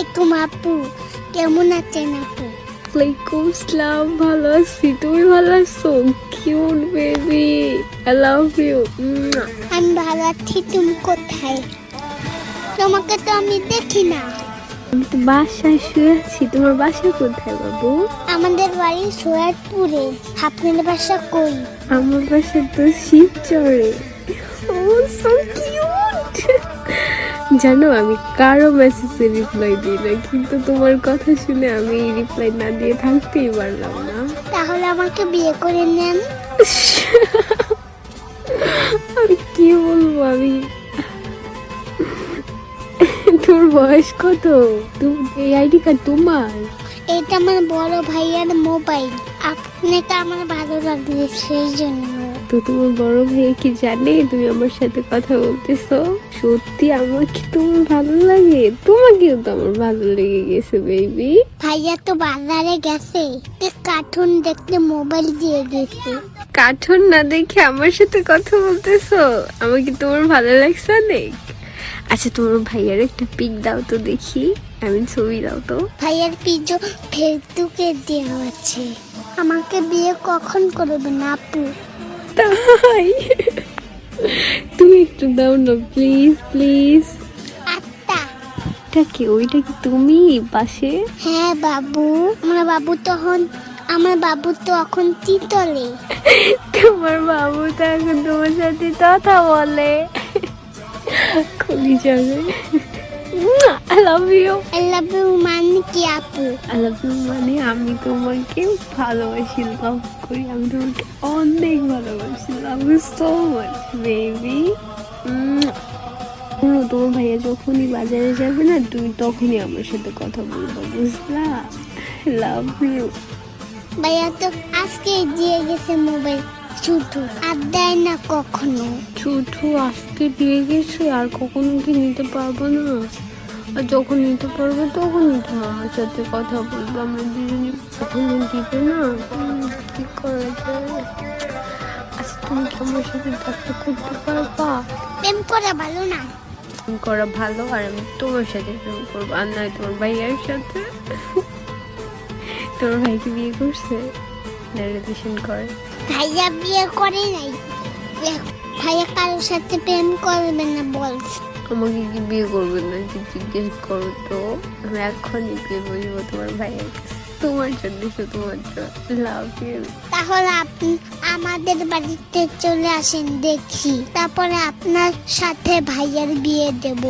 আলাইকুম আপু, কেমন আছেন আপু? ওয়ালাইকুম আসসালাম, ভালো আছি। তুমি ভালো আছো? Cute baby, I love you. আমি ভালো আছি। তুমি কোথায়? তোমাকে তো আমি দেখি না। আমি তো বাসায় শুয়ে আছি। তোমার বাসা কোথায় বাবু? আমাদের বাড়ি সৈয়দপুরে। আপনার বাসা কই? আমার বাসা তো শিবচরে। ও সো কিউট। জানো আমি কারো মেসেজে রিপ্লাই দিই না, কিন্তু তোমার কথা শুনে আমি রিপ্লাই না দিয়ে থাকতেই পারলাম না। তাহলে আমাকে বিয়ে করে নেন। আমি কি বলবো, আমি তোর বয়স কত? এই আইডি কার্ড তোমার? এটা আমার বড় ভাইয়ার মোবাইল। আপনাকে আমার ভালো লাগবে সেই জন্য। তো তোমার বড় ভাই কি জানে তুমি আমার সাথে কথা বলতেছো? সত্যি আমার কি তোমার ভালো লাগে? তোমাকেও তো আমার ভালো লেগে গেছে বেবি। ভাইয়া তো বাজারে গেছে, কার্টুন দেখতে মোবাইল দিয়ে গেছে। কার্টুন না দেখে আমার সাথে কথা বলতেছো? আমার কি তোমার ভালো লাগছে অনেক? আচ্ছা তোমার ভাইয়ার একটা পিক দাও তো দেখি, আমি ছবি দাও তো। ভাইয়ার পিজো ফেসবুকে দেওয়া আছে। আমাকে বিয়ে কখন করবেন আপু? তাই তুমি একটু দাও না প্লিজ প্লিজ। আত্মা। এটা কি? ওইটা কি তুমি পাশে? হ্যাঁ বাবু, আমার বাবু তো এখন তিতলে। তোমার বাবু তো এখন তোমার সাথে কথা বলে। খুলি যাবে। I love you. I love you মানে কি আপু? আই লাভ ইউ মানে আমি তোমাকে ভালোবাসি, লাভ করি। আমি তোমাকে অনেক ভালোবাসি। Love you so much baby. তোমার ভাইয়া যখনই বাজারে যাবে না, তুমি তখনই আমার সাথে কথা বলবো, বুঝলা? Love you. ভাইয়া তো আজকে দিয়ে গেছে মোবাইল, শুধু আর দেয় না কখনো। ছুটু আজকে দিয়ে গেছে, আর কখনো কি নিতে পারবো না? আর যখন নিতে পারবো তখনই তো আমার সাথে কথা বলবো। আমরা দুজনে কখনো দিবে না। কি করা যায়? আচ্ছা তুমি কি আমার সাথে দেখা করতে পারবা? প্রেম করা ভালো না। প্রেম করা ভালো, আর আমি তোমার সাথে প্রেম করবো, আর নয় তোমার ভাইয়ের সাথে। তোমার ভাইকে বিয়ে করছে না রিলেশন করে? ভাইয়া বিয়ে করে নাই। ভাইয়া কারোর সাথে প্রেম করবে না বলছে। আমাকে কি বিয়ে করবে না কি জিজ্ঞেস করো তো? আমি এখনই বিয়ে বলবো তোমার ভাইয়ের কাছে, তোমার জন্য, শুধুমাত্র। Love you. তাহলে আপনি আমাদের বাড়িতে চলে আসেন দেখি, তারপরে আপনার সাথে ভাইয়ার বিয়ে দেব।